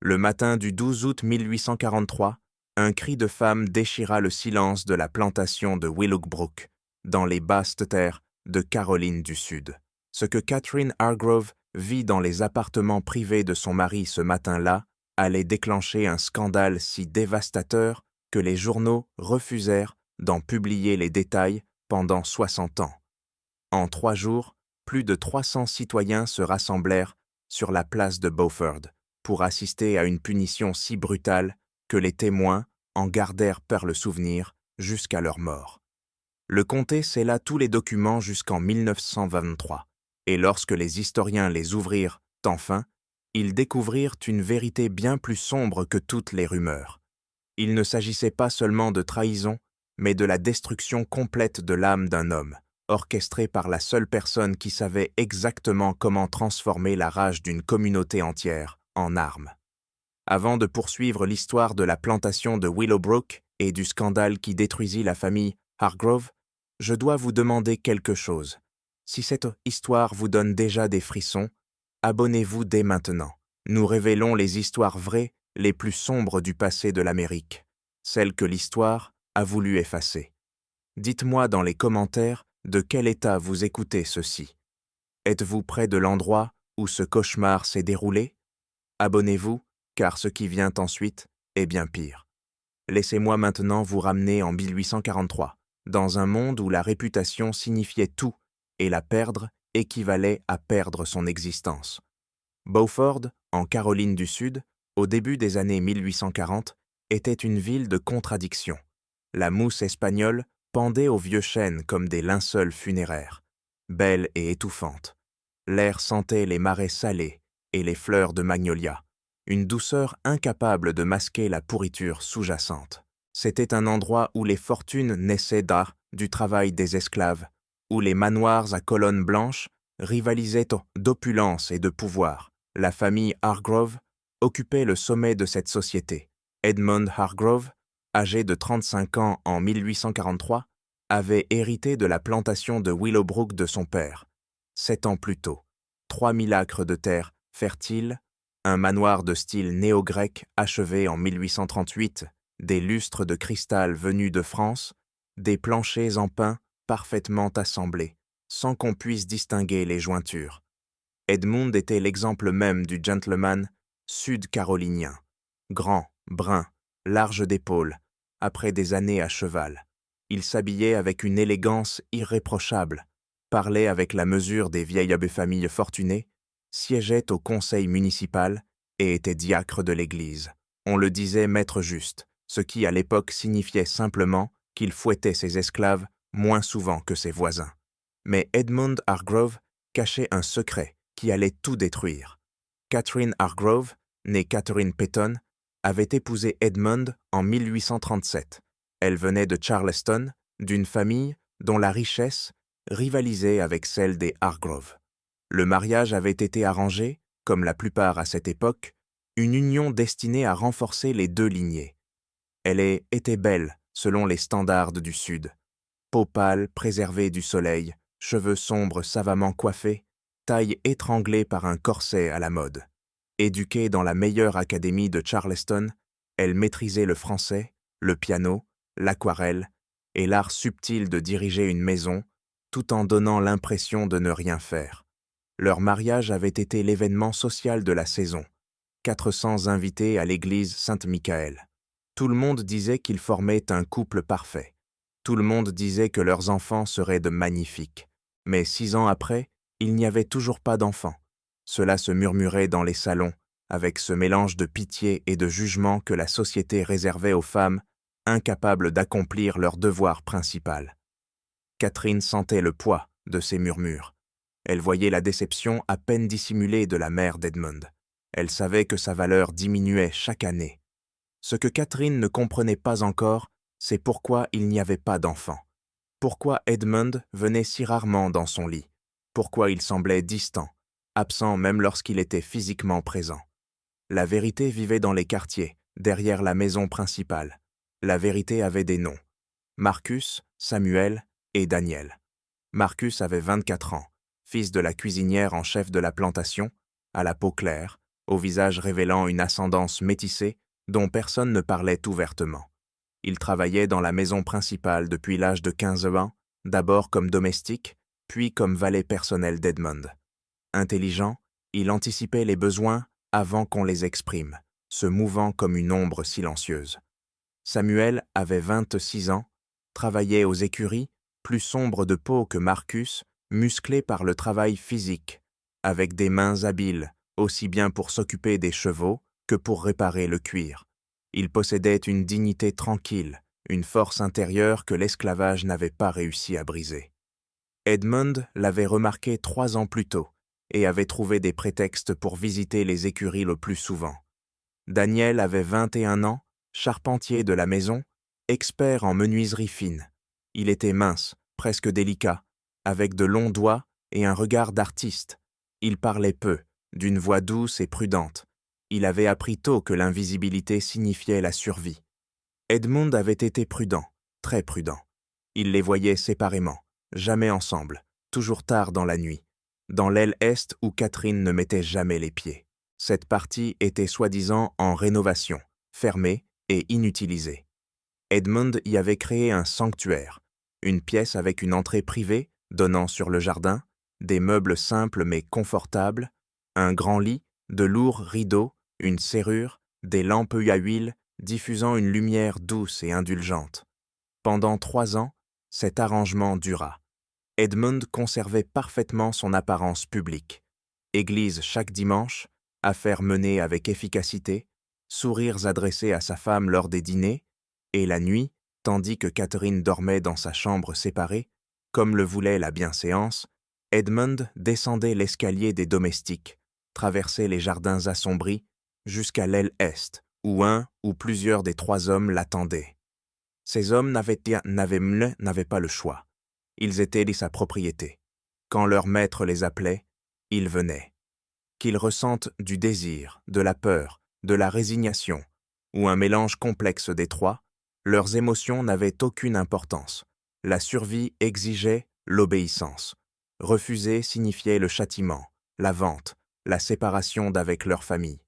Le matin du 12 août 1843, un cri de femme déchira le silence de la plantation de Willowbrook, dans les basses terres de Caroline du Sud. Ce que Catherine Hargrove vit dans les appartements privés de son mari ce matin-là allait déclencher un scandale si dévastateur que les journaux refusèrent d'en publier les détails pendant 60 ans. En 3 jours, plus de 300 citoyens se rassemblèrent sur la place de Beaufort pour assister à une punition si brutale que les témoins en gardèrent par le souvenir jusqu'à leur mort. Le comté scella tous les documents jusqu'en 1923, et lorsque les historiens les ouvrirent enfin, ils découvrirent une vérité bien plus sombre que toutes les rumeurs. Il ne s'agissait pas seulement de trahison, mais de la destruction complète de l'âme d'un homme, orchestrée par la seule personne qui savait exactement comment transformer la rage d'une communauté entière en armes. Avant de poursuivre l'histoire de la plantation de Willowbrook et du scandale qui détruisit la famille Hargrove, je dois vous demander quelque chose. Si cette histoire vous donne déjà des frissons, abonnez-vous dès maintenant. Nous révélons les histoires vraies les plus sombres du passé de l'Amérique, celles que l'histoire a voulu effacer. Dites-moi dans les commentaires de quel état vous écoutez ceci. Êtes-vous près de l'endroit où ce cauchemar s'est déroulé? Abonnez-vous, car ce qui vient ensuite est bien pire. Laissez-moi maintenant vous ramener en 1843, dans un monde où la réputation signifiait tout et la perdre équivalait à perdre son existence. Beaufort, en Caroline du Sud, au début des années 1840, était une ville de contradictions. La mousse espagnole pendait aux vieux chênes comme des linceuls funéraires, belle et étouffante. L'air sentait les marais salés et les fleurs de magnolia, une douceur incapable de masquer la pourriture sous-jacente. C'était un endroit où les fortunes naissaient du travail des esclaves, où les manoirs à colonnes blanches rivalisaient d'opulence et de pouvoir. La famille Hargrove occupait le sommet de cette société. Edmund Hargrove, âgé de 35 ans en 1843, avait hérité de la plantation de Willowbrook de son père. 7 ans plus tôt, 3000 acres de terre fertile, un manoir de style néo-grec achevé en 1838, des lustres de cristal venus de France, des planchers en pin parfaitement assemblés, sans qu'on puisse distinguer les jointures. Edmund était l'exemple même du gentleman sud-carolinien, grand, brun, large d'épaules, après des années à cheval. Il s'habillait avec une élégance irréprochable, parlait avec la mesure des vieilles familles fortunées, siégeait au conseil municipal et était diacre de l'église. On le disait maître juste, ce qui à l'époque signifiait simplement qu'il fouettait ses esclaves moins souvent que ses voisins. Mais Edmund Hargrove cachait un secret qui allait tout détruire. Catherine Hargrove, née Catherine Peyton, avait épousé Edmund en 1837. Elle venait de Charleston, d'une famille dont la richesse rivalisait avec celle des Hargrove. Le mariage avait été arrangé, comme la plupart à cette époque, une union destinée à renforcer les deux lignées. Elle était belle, selon les standards du Sud. Peau pâle, préservée du soleil, cheveux sombres savamment coiffés, taille étranglée par un corset à la mode. Éduquée dans la meilleure académie de Charleston, elle maîtrisait le français, le piano, l'aquarelle et l'art subtil de diriger une maison, tout en donnant l'impression de ne rien faire. Leur mariage avait été l'événement social de la saison. 400 invités à l'église Saint-Michael. Tout le monde disait qu'ils formaient un couple parfait. Tout le monde disait que leurs enfants seraient de magnifiques. Mais 6 ans après, il n'y avait toujours pas d'enfants. Cela se murmurait dans les salons, avec ce mélange de pitié et de jugement que la société réservait aux femmes incapables d'accomplir leur devoir principal. Catherine sentait le poids de ces murmures. Elle voyait la déception à peine dissimulée de la mère d'Edmund. Elle savait que sa valeur diminuait chaque année. Ce que Catherine ne comprenait pas encore, c'est pourquoi il n'y avait pas d'enfant. Pourquoi Edmund venait si rarement dans son lit. Pourquoi il semblait distant, absent même lorsqu'il était physiquement présent. La vérité vivait dans les quartiers, derrière la maison principale. La vérité avait des noms. Marcus, Samuel et Daniel. Marcus avait 24 ans, fils de la cuisinière en chef de la plantation, à la peau claire, au visage révélant une ascendance métissée dont personne ne parlait ouvertement. Il travaillait dans la maison principale depuis l'âge de 15 ans, d'abord comme domestique, puis comme valet personnel d'Edmund. Intelligent, il anticipait les besoins avant qu'on les exprime, se mouvant comme une ombre silencieuse. Samuel avait 26 ans, travaillait aux écuries, plus sombre de peau que Marcus, musclé par le travail physique, avec des mains habiles, aussi bien pour s'occuper des chevaux que pour réparer le cuir. Il possédait une dignité tranquille, une force intérieure que l'esclavage n'avait pas réussi à briser. Edmund l'avait remarqué 3 ans plus tôt et avait trouvé des prétextes pour visiter les écuries le plus souvent. Daniel avait 21 ans, charpentier de la maison, expert en menuiserie fine. Il était mince, presque délicat, avec de longs doigts et un regard d'artiste. Il parlait peu, d'une voix douce et prudente. Il avait appris tôt que l'invisibilité signifiait la survie. Edmund avait été prudent, très prudent. Il les voyait séparément, jamais ensemble, toujours tard dans la nuit, dans l'aile est où Catherine ne mettait jamais les pieds. Cette partie était soi-disant en rénovation, fermée et inutilisée. Edmund y avait créé un sanctuaire, une pièce avec une entrée privée donnant sur le jardin, des meubles simples mais confortables, un grand lit, de lourds rideaux, une serrure, des lampes à huile diffusant une lumière douce et indulgente. Pendant 3 ans, cet arrangement dura. Edmund conservait parfaitement son apparence publique. Église chaque dimanche, affaires menées avec efficacité, sourires adressés à sa femme lors des dîners, et la nuit, tandis que Catherine dormait dans sa chambre séparée, comme le voulait la bienséance, Edmund descendait l'escalier des domestiques, traversait les jardins assombris, jusqu'à l'aile est, où un ou plusieurs des 3 hommes l'attendaient. Ces hommes n'avaient pas le choix. Ils étaient de sa propriété. Quand leur maître les appelait, ils venaient. Qu'ils ressentent du désir, de la peur, de la résignation, ou un mélange complexe des 3, leurs émotions n'avaient aucune importance. La survie exigeait l'obéissance. Refuser signifiait le châtiment, la vente, la séparation d'avec leur famille.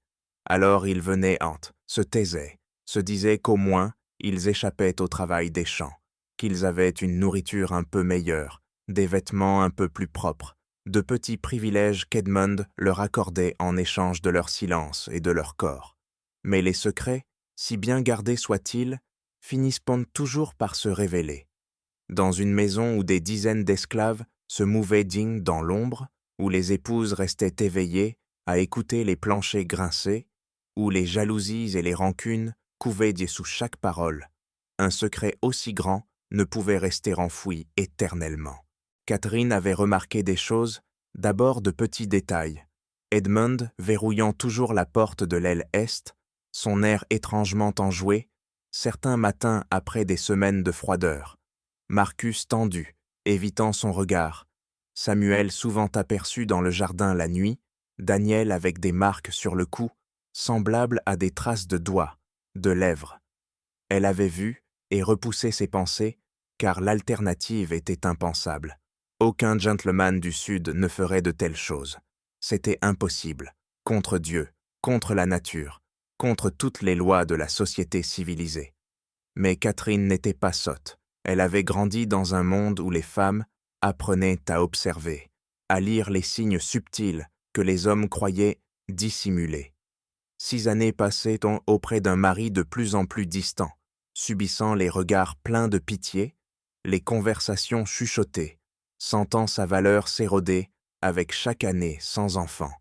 Alors ils venaient se taisaient, se disaient qu'au moins ils échappaient au travail des champs, qu'ils avaient une nourriture un peu meilleure, des vêtements un peu plus propres, de petits privilèges qu'Edmund leur accordait en échange de leur silence et de leur corps. Mais les secrets, si bien gardés soient-ils, finissent toujours par se révéler. Dans une maison où des dizaines d'esclaves se mouvaient dignes dans l'ombre, où les épouses restaient éveillées à écouter les planchers grincer, où les jalousies et les rancunes couvaient sous chaque parole, un secret aussi grand ne pouvait rester enfoui éternellement. Catherine avait remarqué des choses, d'abord de petits détails. Edmund verrouillant toujours la porte de l'aile est, son air étrangement enjoué, certains matins après des semaines de froideur. Marcus tendu, évitant son regard. Samuel souvent aperçu dans le jardin la nuit, Daniel avec des marques sur le cou, semblables à des traces de doigts, de lèvres. Elle avait vu et repoussé ses pensées, car l'alternative était impensable. Aucun gentleman du Sud ne ferait de telles choses. C'était impossible, contre Dieu, contre la nature, contre toutes les lois de la société civilisée. Mais Catherine n'était pas sotte. Elle avait grandi dans un monde où les femmes apprenaient à observer, à lire les signes subtils que les hommes croyaient dissimulés. 6 années passaient auprès d'un mari de plus en plus distant, subissant les regards pleins de pitié, les conversations chuchotées, sentant sa valeur s'éroder avec chaque année sans enfant.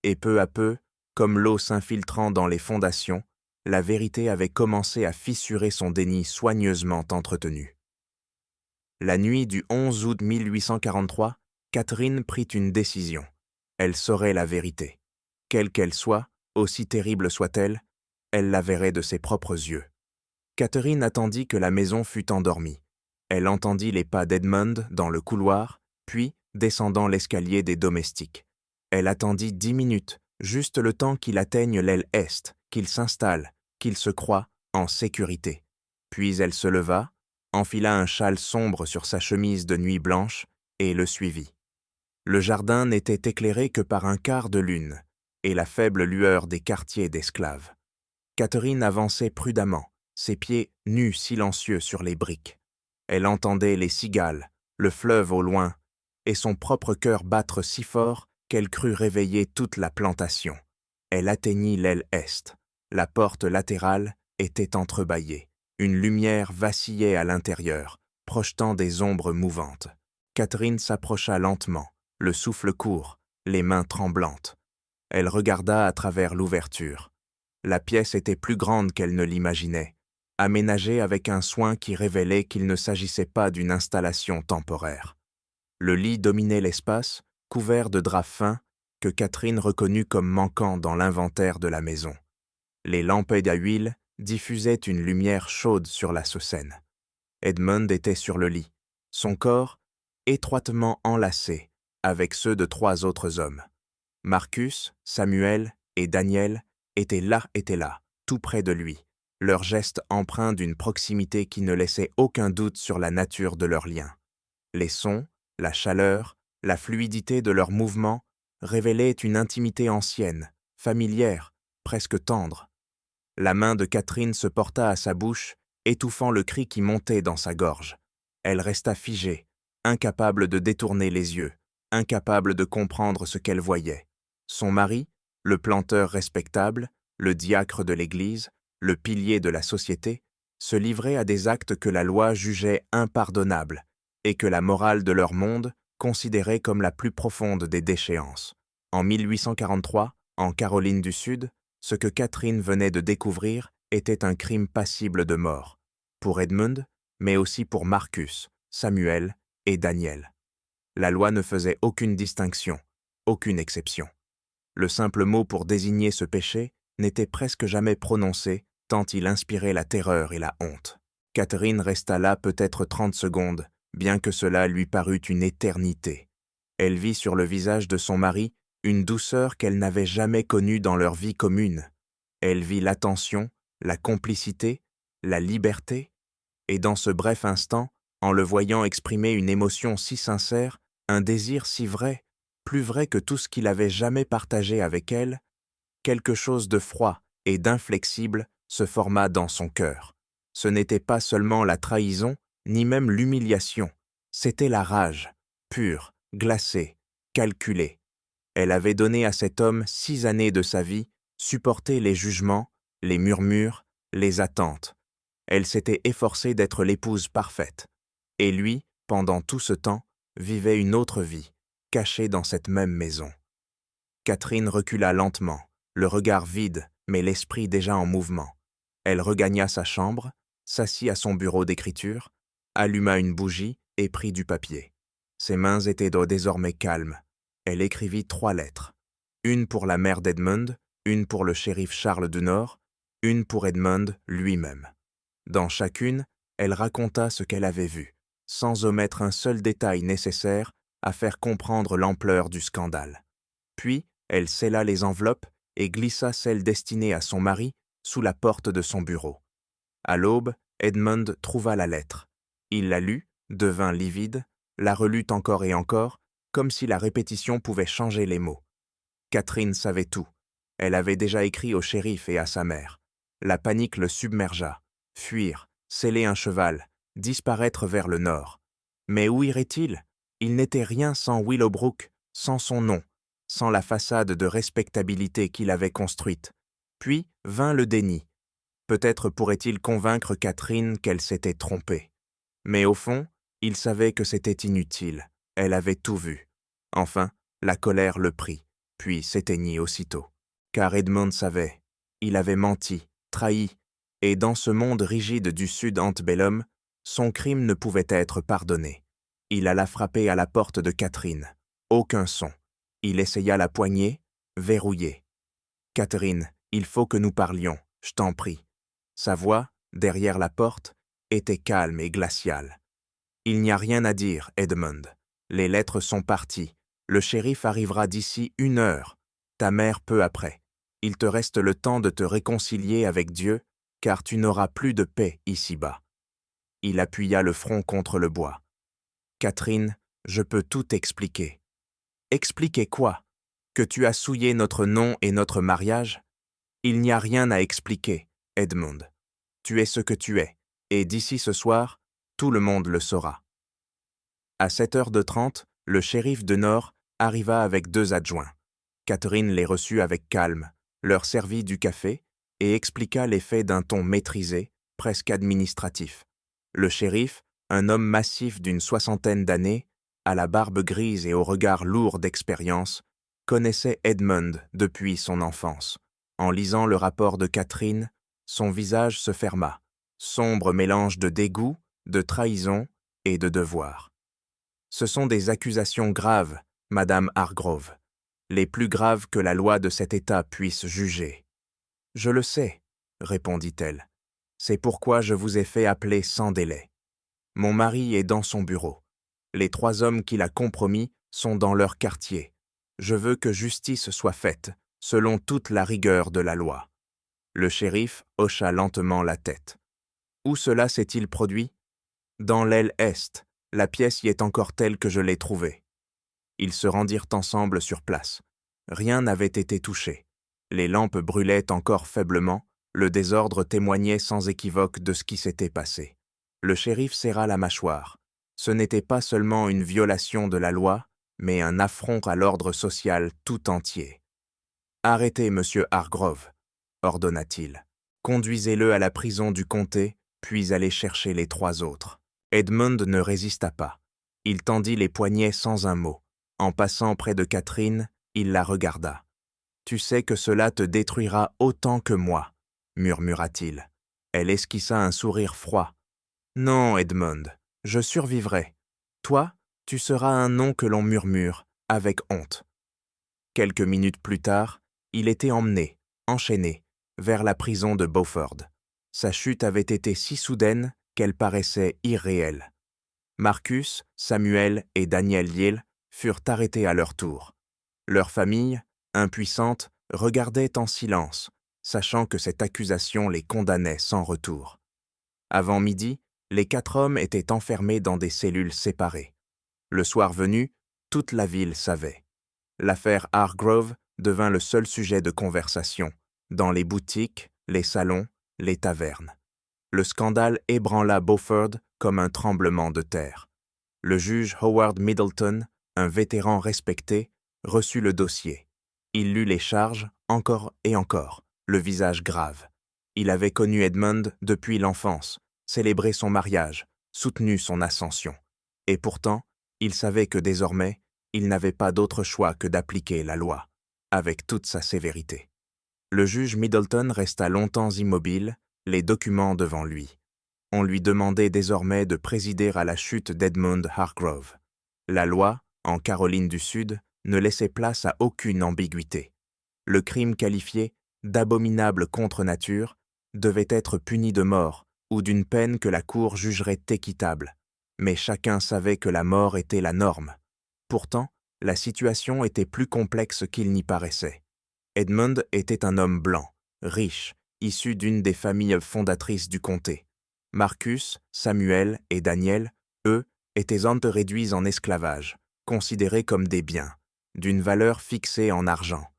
Et peu à peu, comme l'eau s'infiltrant dans les fondations, la vérité avait commencé à fissurer son déni soigneusement entretenu. La nuit du 11 août 1843, Catherine prit une décision. Elle saurait la vérité. Quelle qu'elle soit, aussi terrible soit-elle, elle la verrait de ses propres yeux. Catherine attendit que la maison fût endormie. Elle entendit les pas d'Edmund dans le couloir, puis descendant l'escalier des domestiques. Elle attendit 10 minutes, juste le temps qu'il atteigne l'aile est, qu'il s'installe, qu'il se croie en sécurité. Puis elle se leva, enfila un châle sombre sur sa chemise de nuit blanche et le suivit. Le jardin n'était éclairé que par un quart de lune, et la faible lueur des quartiers d'esclaves. Catherine avançait prudemment, ses pieds nus silencieux sur les briques. Elle entendait les cigales, le fleuve au loin, et son propre cœur battre si fort qu'elle crut réveiller toute la plantation. Elle atteignit l'aile est. La porte latérale était entrebâillée. Une lumière vacillait à l'intérieur, projetant des ombres mouvantes. Catherine s'approcha lentement, le souffle court, les mains tremblantes. Elle regarda à travers l'ouverture. La pièce était plus grande qu'elle ne l'imaginait, aménagée avec un soin qui révélait qu'il ne s'agissait pas d'une installation temporaire. Le lit dominait l'espace, couvert de draps fins, que Catherine reconnut comme manquant dans l'inventaire de la maison. Les lampes à huile diffusaient une lumière chaude sur la Seine. Edmund était sur le lit, son corps étroitement enlacé avec ceux de 3 autres hommes. Marcus, Samuel et Daniel étaient là, tout près de lui, leurs gestes empreints d'une proximité qui ne laissait aucun doute sur la nature de leur lien. Les sons, la chaleur, la fluidité de leurs mouvements révélaient une intimité ancienne, familière, presque tendre. La main de Catherine se porta à sa bouche, étouffant le cri qui montait dans sa gorge. Elle resta figée, incapable de détourner les yeux, incapable de comprendre ce qu'elle voyait. Son mari, le planteur respectable, le diacre de l'Église, le pilier de la société, se livrait à des actes que la loi jugeait impardonnables et que la morale de leur monde considérait comme la plus profonde des déchéances. En 1843, en Caroline du Sud, ce que Catherine venait de découvrir était un crime passible de mort, pour Edmund, mais aussi pour Marcus, Samuel et Daniel. La loi ne faisait aucune distinction, aucune exception. Le simple mot pour désigner ce péché n'était presque jamais prononcé tant il inspirait la terreur et la honte. Catherine resta là peut-être 30 secondes, bien que cela lui parût une éternité. Elle vit sur le visage de son mari une douceur qu'elle n'avait jamais connue dans leur vie commune. Elle vit l'attention, la complicité, la liberté, et dans ce bref instant, en le voyant exprimer une émotion si sincère, un désir si vrai, plus vrai que tout ce qu'il avait jamais partagé avec elle, quelque chose de froid et d'inflexible se forma dans son cœur. Ce n'était pas seulement la trahison, ni même l'humiliation, c'était la rage, pure, glacée, calculée. Elle avait donné à cet homme 6 années de sa vie, supporté les jugements, les murmures, les attentes. Elle s'était efforcée d'être l'épouse parfaite. Et lui, pendant tout ce temps, vivait une autre vie, cachée dans cette même maison. Catherine recula lentement, le regard vide, mais l'esprit déjà en mouvement. Elle regagna sa chambre, s'assit à son bureau d'écriture, alluma une bougie et prit du papier. Ses mains étaient désormais calmes. Elle écrivit 3 lettres. Une pour la mère d'Edmund, une pour le shérif Charles du Nord, une pour Edmund lui-même. Dans chacune, elle raconta ce qu'elle avait vu, sans omettre un seul détail nécessaire à faire comprendre l'ampleur du scandale. Puis, elle scella les enveloppes et glissa celle destinée à son mari sous la porte de son bureau. À l'aube, Edmund trouva la lettre. Il la lut, devint livide, la relut encore et encore, comme si la répétition pouvait changer les mots. Catherine savait tout. Elle avait déjà écrit au shérif et à sa mère. La panique le submergea. Fuir, sceller un cheval, disparaître vers le nord. Mais où irait-il? Il n'était rien sans Willowbrook, sans son nom, sans la façade de respectabilité qu'il avait construite. Puis vint le déni. Peut-être pourrait-il convaincre Catherine qu'elle s'était trompée. Mais au fond, il savait que c'était inutile. Elle avait tout vu. Enfin, la colère le prit, puis s'éteignit aussitôt. Car Edmund savait. Il avait menti, trahi, et dans ce monde rigide du sud antebellum, son crime ne pouvait être pardonné. Il alla frapper à la porte de Catherine. Aucun son. Il essaya la poignée, verrouillée. « Catherine, il faut que nous parlions, je t'en prie. » Sa voix, derrière la porte, était calme et glaciale. « Il n'y a rien à dire, Edmund. Les lettres sont parties. Le shérif arrivera d'ici 1 heure. Ta mère peu après. Il te reste le temps de te réconcilier avec Dieu, car tu n'auras plus de paix ici-bas. » Il appuya le front contre le bois. « Catherine, je peux tout expliquer. » « Expliquer quoi? Que tu as souillé notre nom et notre mariage? Il n'y a rien à expliquer, Edmund. Tu es ce que tu es, et d'ici ce soir, tout le monde le saura. À 7h30, le shérif de Nord arriva avec 2 adjoints. Catherine les reçut avec calme, leur servit du café et expliqua les faits d'un ton maîtrisé, presque administratif. Le shérif, un homme massif d'une 60aine d'années, à la barbe grise et au regard lourd d'expérience, connaissait Edmund depuis son enfance. En lisant le rapport de Catherine, son visage se ferma, sombre mélange de dégoût, de trahison et de devoir. Ce sont des accusations graves, Madame Hargrove, les plus graves que la loi de cet État puisse juger. Je le sais, répondit-elle. C'est pourquoi je vous ai fait appeler sans délai. Mon mari est dans son bureau. Les 3 hommes qu'il a compromis sont dans leur quartier. Je veux que justice soit faite, selon toute la rigueur de la loi. Le shérif hocha lentement la tête. Où cela s'est-il produit? Dans l'aile est. La pièce y est encore telle que je l'ai trouvée. Ils se rendirent ensemble sur place. Rien n'avait été touché. Les lampes brûlaient encore faiblement, le désordre témoignait sans équivoque de ce qui s'était passé. Le shérif serra la mâchoire. Ce n'était pas seulement une violation de la loi, mais un affront à l'ordre social tout entier. « Arrêtez, monsieur Hargrove, ordonna-t-il. Conduisez-le à la prison du comté, puis allez chercher les 3 autres. Edmund ne résista pas. Il tendit les poignets sans un mot. En passant près de Catherine, il la regarda. « Tu sais que cela te détruira autant que moi, » murmura-t-il. Elle esquissa un sourire froid. « Non, Edmund, je survivrai. Toi, tu seras un nom que l'on murmure, avec honte. » Quelques minutes plus tard, il était emmené, enchaîné, vers la prison de Beaufort. Sa chute avait été si soudaine qu'elle paraissait irréelle. Marcus, Samuel et Daniel Yale furent arrêtés à leur tour. Leur famille, impuissante, regardait en silence, sachant que cette accusation les condamnait sans retour. Avant midi, les 4 hommes étaient enfermés dans des cellules séparées. Le soir venu, toute la ville savait. L'affaire Hargrove devint le seul sujet de conversation, dans les boutiques, les salons, les tavernes. Le scandale ébranla Beaufort comme un tremblement de terre. Le juge Howard Middleton, un vétéran respecté, reçut le dossier. Il lut les charges, encore et encore, le visage grave. Il avait connu Edmund depuis l'enfance, célébré son mariage, soutenu son ascension. Et pourtant, il savait que désormais, il n'avait pas d'autre choix que d'appliquer la loi, avec toute sa sévérité. Le juge Middleton resta longtemps immobile, les documents devant lui. On lui demandait désormais de présider à la chute d'Edmund Hargrove. La loi, en Caroline du Sud, ne laissait place à aucune ambiguïté. Le crime qualifié d'abominable contre nature devait être puni de mort ou d'une peine que la cour jugerait équitable. Mais chacun savait que la mort était la norme. Pourtant, la situation était plus complexe qu'il n'y paraissait. Edmund était un homme blanc, riche, issu d'une des familles fondatrices du comté. Marcus, Samuel et Daniel, eux, étaient réduits en esclavage, considérés comme des biens, d'une valeur fixée en argent.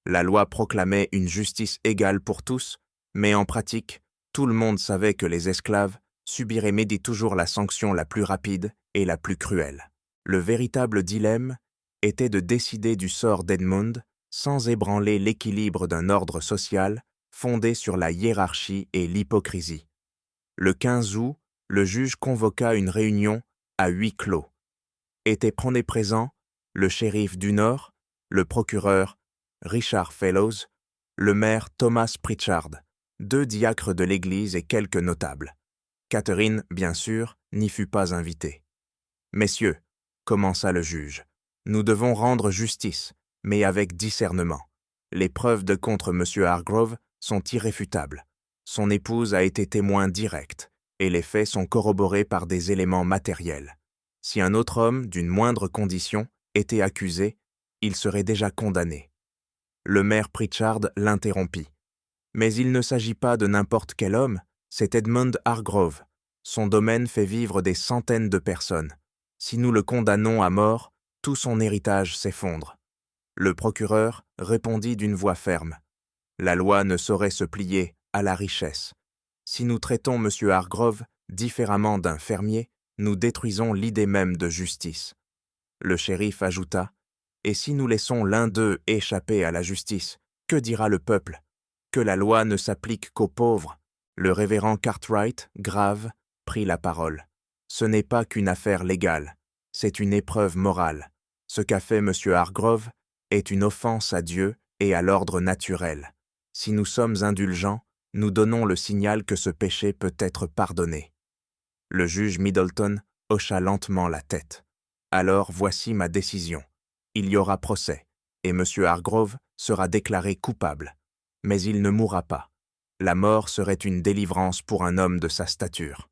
La loi proclamait une justice égale pour tous, mais en pratique, tout le monde savait que les esclaves subiraient toujours la sanction la plus rapide et la plus cruelle. Le véritable dilemme était de décider du sort d'Edmund sans ébranler l'équilibre d'un ordre social fondé sur la hiérarchie et l'hypocrisie. Le 15 août, le juge convoqua une réunion à huis clos. Étaient présents le shérif du Nord, le procureur Richard Fellows, le maire Thomas Pritchard, 2 diacres de l'Église et quelques notables. Catherine, bien sûr, n'y fut pas invitée. « Messieurs, » commença le juge, « nous devons rendre justice, mais avec discernement. Les preuves contre M. Hargrove sont irréfutables. Son épouse a été témoin direct, et les faits sont corroborés par des éléments matériels. Si un autre homme, d'une moindre condition, était accusé, il serait déjà condamné. » Le maire Pritchard l'interrompit. « Mais il ne s'agit pas de n'importe quel homme, c'est Edmund Hargrove. Son domaine fait vivre des centaines de personnes. Si nous le condamnons à mort, tout son héritage s'effondre. » Le procureur répondit d'une voix ferme. « La loi ne saurait se plier à la richesse. Si nous traitons M. Hargrove différemment d'un fermier, nous détruisons l'idée même de justice. » Le shérif ajouta, « Et si nous laissons l'un d'eux échapper à la justice, que dira le peuple? Que la loi ne s'applique qu'aux pauvres. » Le révérend Cartwright, grave, prit la parole. « Ce n'est pas qu'une affaire légale, c'est une épreuve morale. Ce qu'a fait M. Hargrove est une offense à Dieu et à l'ordre naturel. Si nous sommes indulgents, nous donnons le signal que ce péché peut être pardonné. » Le juge Middleton hocha lentement la tête. « Alors voici ma décision. Il y aura procès, et M. Hargrove sera déclaré coupable. Mais il ne mourra pas. La mort serait une délivrance pour un homme de sa stature.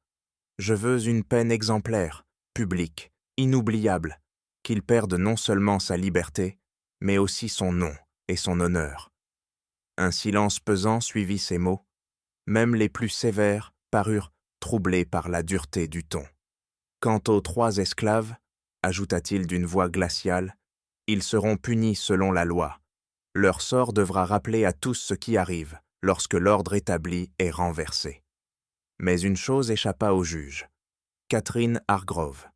Je veux une peine exemplaire, publique, inoubliable, qu'il perde non seulement sa liberté, mais aussi son nom et son honneur. » Un silence pesant suivit ces mots. Même les plus sévères parurent troublés par la dureté du ton. « Quant aux 3 esclaves, ajouta-t-il d'une voix glaciale, ils seront punis selon la loi. Leur sort devra rappeler à tous ce qui arrive lorsque l'ordre établi est renversé. » Mais une chose échappa au juge. Catherine Hargrove.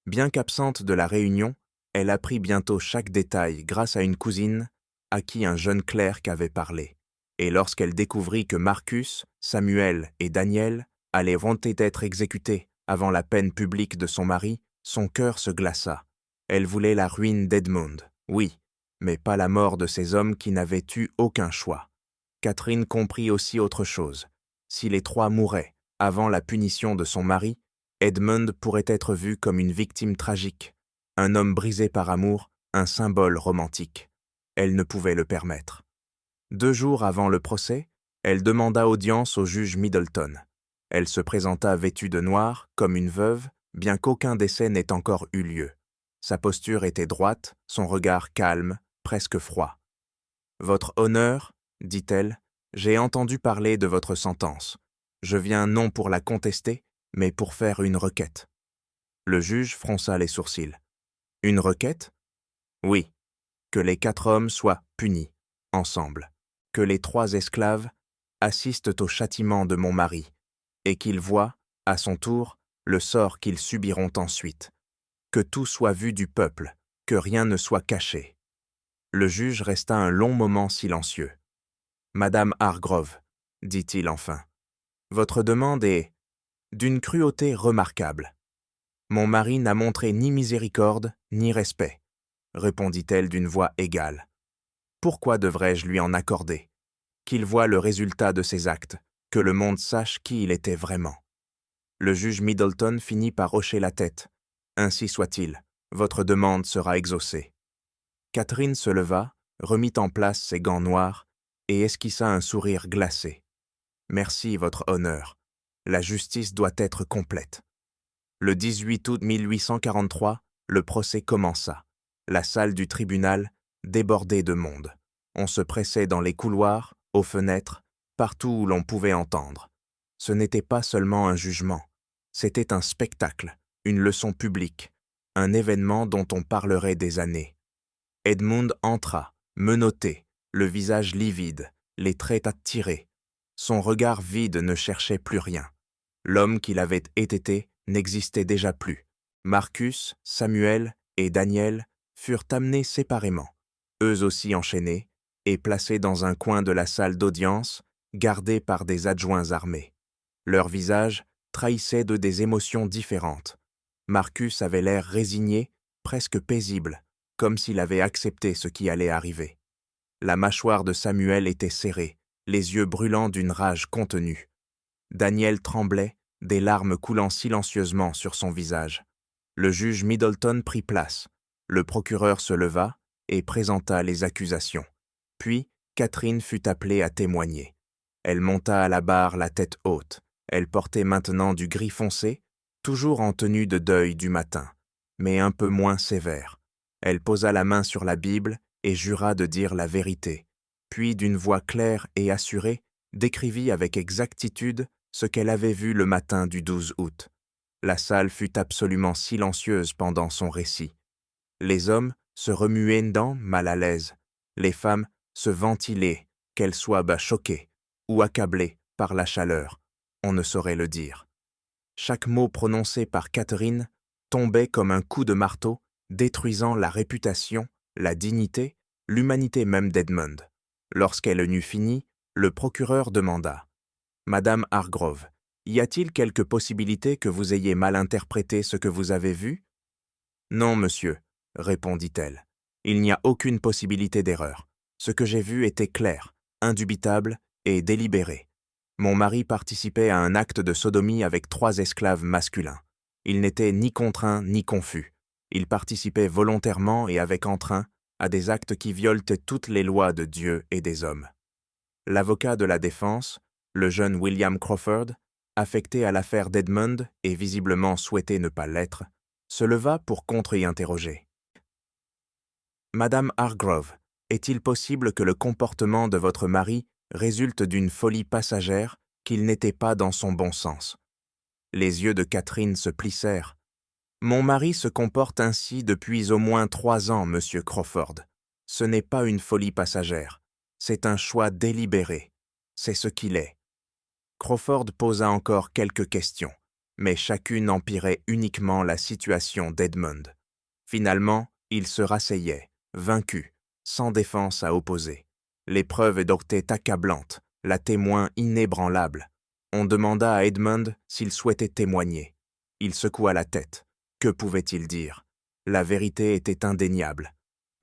Bien qu'absente de la réunion, elle apprit bientôt chaque détail grâce à une cousine à qui un jeune clerc avait parlé. Et lorsqu'elle découvrit que Marcus, Samuel et Daniel allaient vanter d'être exécutés avant la peine publique de son mari, son cœur se glaça. Elle voulait la ruine d'Edmund, oui, mais pas la mort de ces hommes qui n'avaient eu aucun choix. Catherine comprit aussi autre chose. Si les 3 mouraient avant la punition de son mari, Edmund pourrait être vu comme une victime tragique, un homme brisé par amour, un symbole romantique. Elle ne pouvait le permettre. 2 jours avant le procès, elle demanda audience au juge Middleton. Elle se présenta vêtue de noir, comme une veuve, bien qu'aucun décès n'ait encore eu lieu. Sa posture était droite, son regard calme, presque froid. « Votre honneur, dit-elle, j'ai entendu parler de votre sentence. Je viens non pour la contester, mais pour faire une requête. » Le juge fronça les sourcils. « Une requête? » ?»« Oui, que les 4 hommes soient punis, ensemble. Que les 3 esclaves assistent au châtiment de mon mari, et qu'ils voient, à son tour, le sort qu'ils subiront ensuite. Que tout soit vu du peuple, que rien ne soit caché. » Le juge resta un long moment silencieux. « Madame Hargrove, dit-il enfin, votre demande est d'une cruauté remarquable. Mon mari n'a montré ni miséricorde ni respect, répondit-elle d'une voix égale. Pourquoi devrais-je lui en accorder? Qu'il voie le résultat de ses actes, que le monde sache qui il était vraiment. » Le juge Middleton finit par hocher la tête. « Ainsi soit-il, votre demande sera exaucée. » Catherine se leva, remit en place ses gants noirs et esquissa un sourire glacé. « Merci, votre honneur. La justice doit être complète. » Le 18 août 1843, le procès commença. La salle du tribunal débordait de monde. On se pressait dans les couloirs, aux fenêtres, partout où l'on pouvait entendre. Ce n'était pas seulement un jugement, c'était un spectacle, une leçon publique, un événement dont on parlerait des années. Edmund entra, menotté, le visage livide, les traits attirés. Son regard vide ne cherchait plus rien. L'homme qu'il avait été n'existait déjà plus. Marcus, Samuel et Daniel furent amenés séparément, eux aussi enchaînés, et placés dans un coin de la salle d'audience, gardés par des adjoints armés. Leurs visages trahissaient des émotions différentes. Marcus avait l'air résigné, presque paisible, comme s'il avait accepté ce qui allait arriver. La mâchoire de Samuel était serrée, les yeux brûlants d'une rage contenue. Daniel tremblait, des larmes coulant silencieusement sur son visage. Le juge Middleton prit place. Le procureur se leva et présenta les accusations. Puis, Catherine fut appelée à témoigner. Elle monta à la barre la tête haute. Elle portait maintenant du gris foncé, toujours en tenue de deuil du matin, mais un peu moins sévère. Elle posa la main sur la Bible et jura de dire la vérité, puis d'une voix claire et assurée, décrivit avec exactitude ce qu'elle avait vu le matin du 12 août. La salle fut absolument silencieuse pendant son récit. Les hommes, se remuer dedans, mal à l'aise. Les femmes se ventilaient, qu'elles soient choquées ou accablées par la chaleur. On ne saurait le dire. Chaque mot prononcé par Catherine tombait comme un coup de marteau, détruisant la réputation, la dignité, l'humanité même d'Edmund. Lorsqu'elle eut fini, le procureur demanda « Madame Hargrove, y a-t-il quelque possibilité que vous ayez mal interprété ce que vous avez vu ?»« Non, monsieur, » répondit-elle. « Il n'y a aucune possibilité d'erreur. Ce que j'ai vu était clair, indubitable et délibéré. Mon mari participait à un acte de sodomie avec 3 esclaves masculins. Il n'était ni contraint ni confus. Il participait volontairement et avec entrain à des actes qui violent toutes les lois de Dieu et des hommes. » L'avocat de la défense, le jeune William Crawford, affecté à l'affaire d'Edmund et visiblement souhaité ne pas l'être, se leva pour contre-y-interroger. « Madame Hargrove, est-il possible que le comportement de votre mari résulte d'une folie passagère, qu'il n'était pas dans son bon sens ?» Les yeux de Catherine se plissèrent. « Mon mari se comporte ainsi depuis au moins 3 ans, monsieur Crawford. Ce n'est pas une folie passagère. C'est un choix délibéré. C'est ce qu'il est. » Crawford posa encore quelques questions, mais chacune empirait uniquement la situation d'Edmund. Finalement, il se rasseyait, vaincu, sans défense à opposer. Les preuves étaient accablantes, la témoin inébranlable. On demanda à Edmund s'il souhaitait témoigner. Il secoua la tête. Que pouvait-il dire? La vérité était indéniable.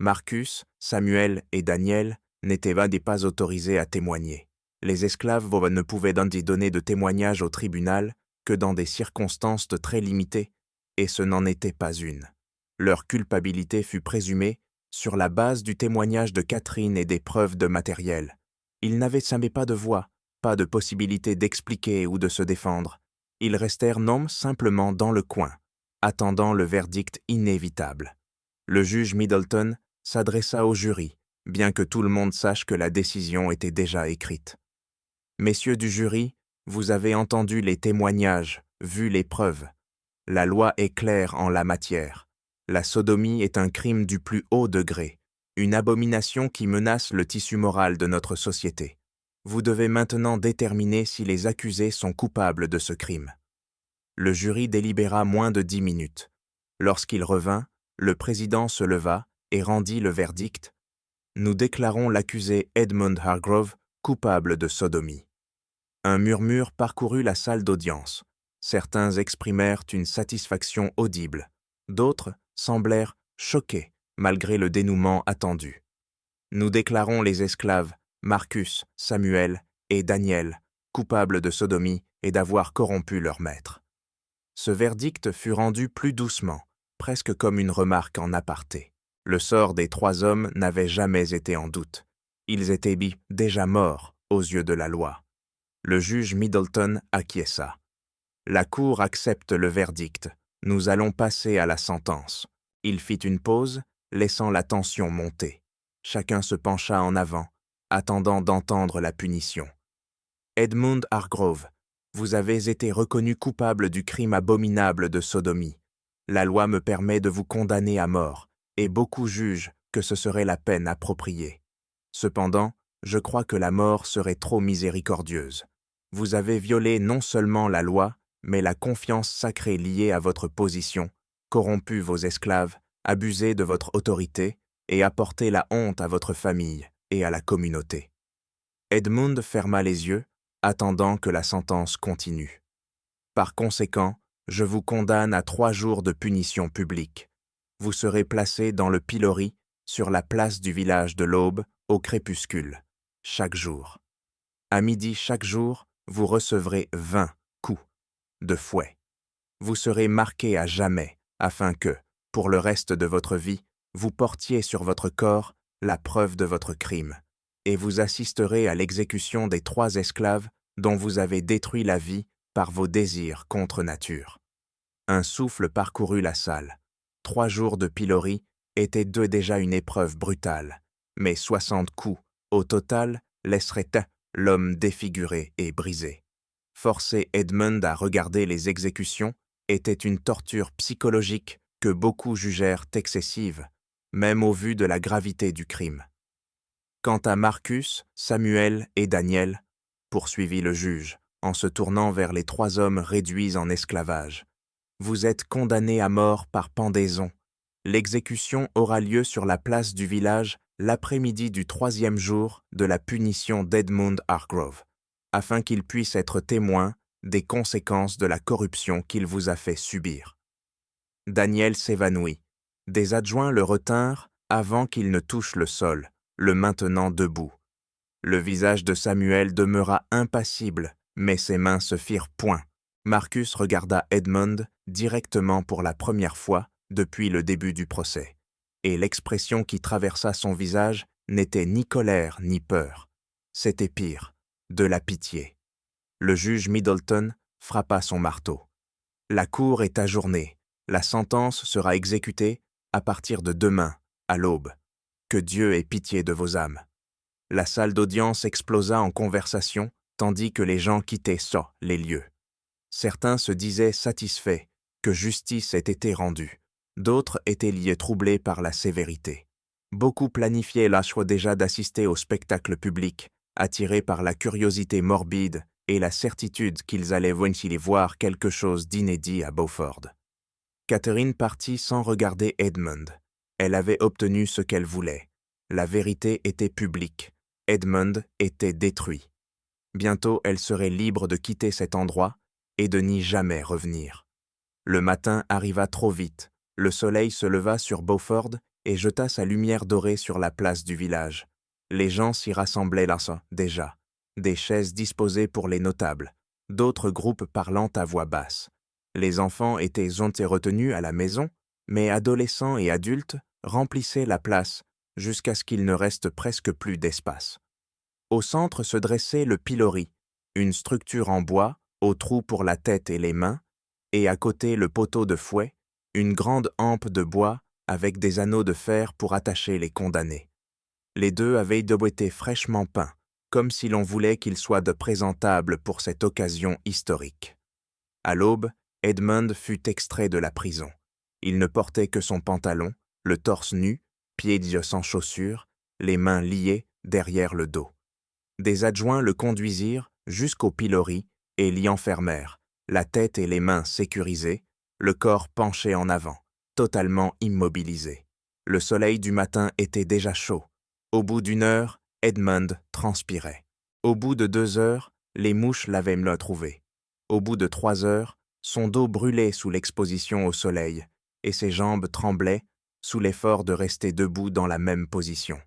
Marcus, Samuel et Daniel n'étaient pas autorisés à témoigner. Les esclaves ne pouvaient donner de témoignage au tribunal que dans des circonstances très limitées, et ce n'en était pas une. Leur culpabilité fut présumée sur la base du témoignage de Catherine et des preuves de matériel. Ils n'avaient pas de voix, pas de possibilité d'expliquer ou de se défendre. Ils restèrent simplement dans le coin, attendant le verdict inévitable. Le juge Middleton s'adressa au jury, bien que tout le monde sache que la décision était déjà écrite. « Messieurs du jury, vous avez entendu les témoignages, vu les preuves. La loi est claire en la matière. La sodomie est un crime du plus haut degré, une abomination qui menace le tissu moral de notre société. Vous devez maintenant déterminer si les accusés sont coupables de ce crime. » Le jury délibéra moins de 10 minutes. Lorsqu'il revint, le président se leva et rendit le verdict. « Nous déclarons l'accusé Edmund Hargrove coupable de sodomie. » Un murmure parcourut la salle d'audience. Certains exprimèrent une satisfaction audible. D'autres semblèrent choqués malgré le dénouement attendu. « Nous déclarons les esclaves Marcus, Samuel et Daniel coupables de sodomie et d'avoir corrompu leur maître. » Ce verdict fut rendu plus doucement, presque comme une remarque en aparté. Le sort des 3 hommes n'avait jamais été en doute. Ils étaient déjà morts aux yeux de la loi. Le juge Middleton acquiesça. « La Cour accepte le verdict. Nous allons passer à la sentence. » Il fit une pause, laissant la tension monter. Chacun se pencha en avant, attendant d'entendre la punition. « Edmund Hargrove, vous avez été reconnu coupable du crime abominable de sodomie. La loi me permet de vous condamner à mort, et beaucoup jugent que ce serait la peine appropriée. Cependant, je crois que la mort serait trop miséricordieuse. Vous avez violé non seulement la loi, mais la confiance sacrée liée à votre position, corrompu vos esclaves, abusé de votre autorité et apporté la honte à votre famille et à la communauté. » Edmund ferma les yeux, attendant que la sentence continue. « Par conséquent, je vous condamne à 3 jours de punition publique. Vous serez placé dans le pilori sur la place du village de l'Aube au crépuscule, chaque jour. À midi chaque jour, vous recevrez 20 coups de fouet. Vous serez marqué à jamais afin que, pour le reste de votre vie, vous portiez sur votre corps la preuve de votre crime, et vous assisterez à l'exécution des 3 esclaves dont vous avez détruit la vie par vos désirs contre nature. » Un souffle parcourut la salle. 3 jours de pilori étaient déjà une épreuve brutale, mais 60 coups, au total, laisseraient l'homme défiguré et brisé. Forcer Edmund à regarder les exécutions était une torture psychologique que beaucoup jugèrent excessive, même au vu de la gravité du crime. Quant à Marcus, Samuel et Daniel, poursuivit le juge, en se tournant vers les 3 hommes réduits en esclavage, vous êtes condamnés à mort par pendaison. L'exécution aura lieu sur la place du village l'après-midi du 3e jour de la punition d'Edmund Hargrove, afin qu'il puisse être témoin des conséquences de la corruption qu'il vous a fait subir. Daniel s'évanouit. Des adjoints le retinrent avant qu'il ne touche le sol, le maintenant debout. Le visage de Samuel demeura impassible, mais ses mains se firent point. Marcus regarda Edmund directement pour la première fois depuis le début du procès, et l'expression qui traversa son visage n'était ni colère ni peur. C'était pire, de la pitié. Le juge Middleton frappa son marteau. La cour est ajournée. La sentence sera exécutée à partir de demain, à l'aube. Que Dieu ait pitié de vos âmes. La salle d'audience explosa en conversation, tandis que les gens quittaient les lieux. Certains se disaient satisfaits que justice ait été rendue. D'autres étaient liés troublés par la sévérité. Beaucoup planifiaient la choix déjà d'assister au spectacle public, attirés par la curiosité morbide et la certitude qu'ils allaient voir quelque chose d'inédit à Beaufort. Catherine partit sans regarder Edmund. Elle avait obtenu ce qu'elle voulait. La vérité était publique. Edmund était détruit. Bientôt, elle serait libre de quitter cet endroit et de n'y jamais revenir. Le matin arriva trop vite. Le soleil se leva sur Beaufort et jeta sa lumière dorée sur la place du village. Les gens s'y rassemblaient là, déjà. Des chaises disposées pour les notables, d'autres groupes parlant à voix basse. Les enfants étaient retenus à la maison, mais adolescents et adultes remplissaient la place jusqu'à ce qu'il ne reste presque plus d'espace. Au centre se dressait le pilori, une structure en bois, aux trous pour la tête et les mains, et à côté le poteau de fouet, une grande hampe de bois avec des anneaux de fer pour attacher les condamnés. Les deux avaient été fraîchement peints, comme si l'on voulait qu'ils soient de présentables pour cette occasion historique. À l'aube, Edmund fut extrait de la prison. Il ne portait que son pantalon, le torse nu, pieds sans chaussures, les mains liées derrière le dos. Des adjoints le conduisirent jusqu'au pilori et l'y enfermèrent, la tête et les mains sécurisées, le corps penché en avant, totalement immobilisé. Le soleil du matin était déjà chaud. Au bout d'1 heure, Edmund transpirait. Au bout de 2 heures, les mouches l'avaient trouvé. Au bout de 3 heures, son dos brûlait sous l'exposition au soleil, et ses jambes tremblaient sous l'effort de rester debout dans la même position.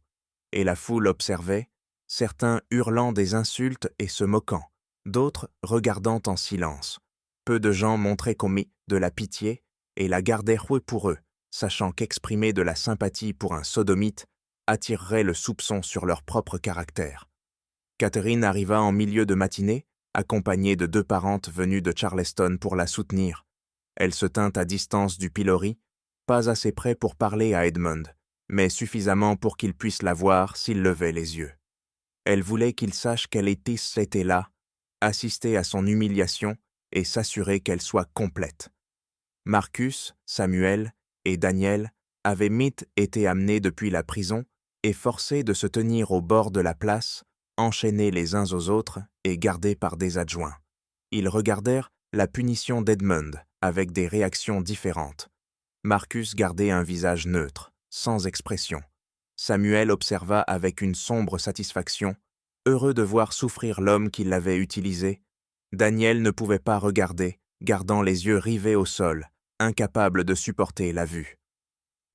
Et la foule observait, certains hurlant des insultes et se moquant, d'autres regardant en silence. Peu de gens montraient commis de la pitié et la gardaient pour eux, sachant qu'exprimer de la sympathie pour un sodomite attirerait le soupçon sur leur propre caractère. Catherine arriva en milieu de matinée, accompagnée de 2 parentes venues de Charleston pour la soutenir. Elle se tint à distance du pilori, pas assez près pour parler à Edmund, mais suffisamment pour qu'il puisse la voir s'il levait les yeux. Elle voulait qu'il sache qu'elle était là, assister à son humiliation et s'assurer qu'elle soit complète. Marcus, Samuel et Daniel avaient été amenés depuis la prison et forcés de se tenir au bord de la place, enchaînés les uns aux autres et gardés par des adjoints. Ils regardèrent la punition d'Edmund avec des réactions différentes. Marcus gardait un visage neutre, sans expression. Samuel observa avec une sombre satisfaction, heureux de voir souffrir l'homme qui l'avait utilisé. Daniel ne pouvait pas regarder, gardant les yeux rivés au sol, incapable de supporter la vue.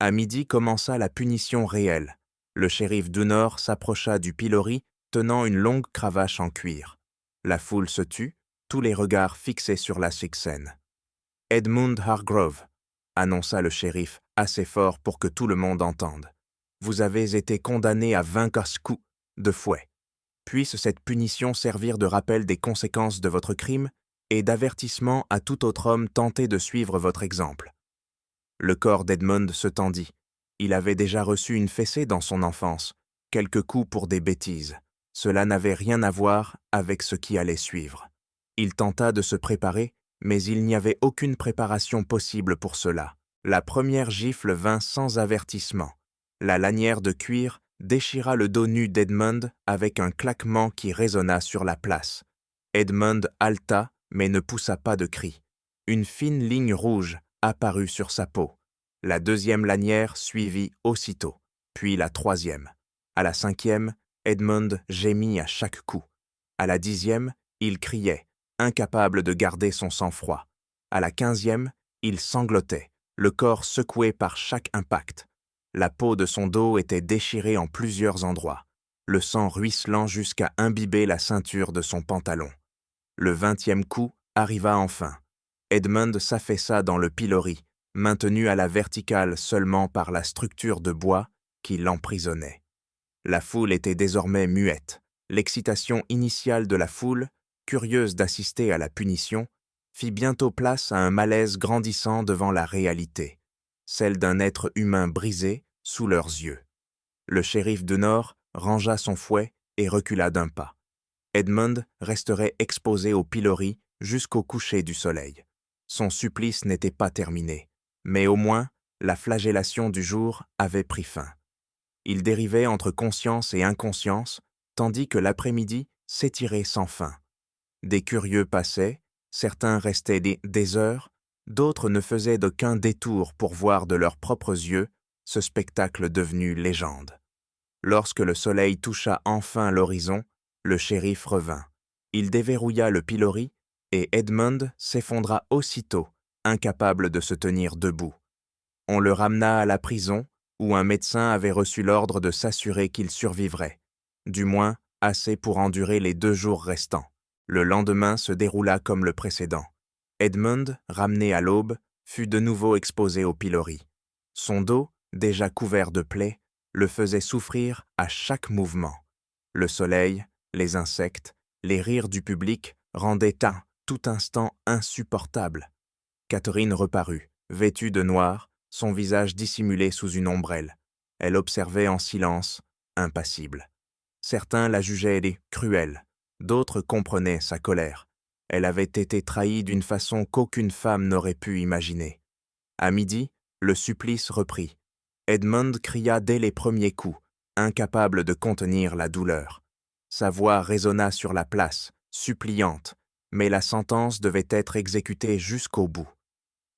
À midi commença la punition réelle. Le shérif Dunor s'approcha du pilori, tenant une longue cravache en cuir. La foule se tut, tous les regards fixés sur la scène. « Edmund Hargrove », annonça le shérif assez fort pour que tout le monde entende. « Vous avez été condamné à 20 coups de fouet. Puisse cette punition servir de rappel des conséquences de votre crime et d'avertissement à tout autre homme tenté de suivre votre exemple. » Le corps d'Edmund se tendit. Il avait déjà reçu une fessée dans son enfance, quelques coups pour des bêtises. Cela n'avait rien à voir avec ce qui allait suivre. Il tenta de se préparer, mais il n'y avait aucune préparation possible pour cela. La première gifle vint sans avertissement. La lanière de cuir déchira le dos nu d'Edmund avec un claquement qui résonna sur la place. Edmund haleta, mais ne poussa pas de cri. Une fine ligne rouge apparut sur sa peau. La deuxième lanière suivit aussitôt, puis la troisième. À la cinquième, Edmund gémit à chaque coup. À la 10e, il criait, incapable de garder son sang-froid. À la 15e, il sanglotait, le corps secoué par chaque impact. La peau de son dos était déchirée en plusieurs endroits, le sang ruisselant jusqu'à imbiber la ceinture de son pantalon. Le 20e coup arriva enfin. Edmund s'affaissa dans le pilori, maintenu à la verticale seulement par la structure de bois qui l'emprisonnait. La foule était désormais muette. L'excitation initiale de la foule, curieuse d'assister à la punition, fit bientôt place à un malaise grandissant devant la réalité, celle d'un être humain brisé sous leurs yeux. Le shérif de Nord rangea son fouet et recula d'un pas. Edmund resterait exposé au pilori jusqu'au coucher du soleil. Son supplice n'était pas terminé, mais au moins la flagellation du jour avait pris fin. Il dérivait entre conscience et inconscience, tandis que l'après-midi s'étirait sans fin. Des curieux passaient, certains restaient des heures, d'autres ne faisaient d'aucun détour pour voir de leurs propres yeux ce spectacle devenu légende. Lorsque le soleil toucha enfin l'horizon, le shérif revint. Il déverrouilla le pilori et Edmund s'effondra aussitôt, incapable de se tenir debout. On le ramena à la prison, où un médecin avait reçu l'ordre de s'assurer qu'il survivrait, du moins assez pour endurer les 2 jours restants. Le lendemain se déroula comme le précédent. Edmund, ramené à l'aube, fut de nouveau exposé au pilori. Son dos, déjà couvert de plaies, le faisait souffrir à chaque mouvement. Le soleil, les insectes, les rires du public rendaient à tout instant insupportable. Catherine reparut, vêtue de noir, son visage dissimulé sous une ombrelle. Elle observait en silence, impassible. Certains la jugeaient cruelle, d'autres comprenaient sa colère. Elle avait été trahie d'une façon qu'aucune femme n'aurait pu imaginer. À midi, le supplice reprit. Edmund cria dès les premiers coups, incapable de contenir la douleur. Sa voix résonna sur la place, suppliante, mais la sentence devait être exécutée jusqu'au bout.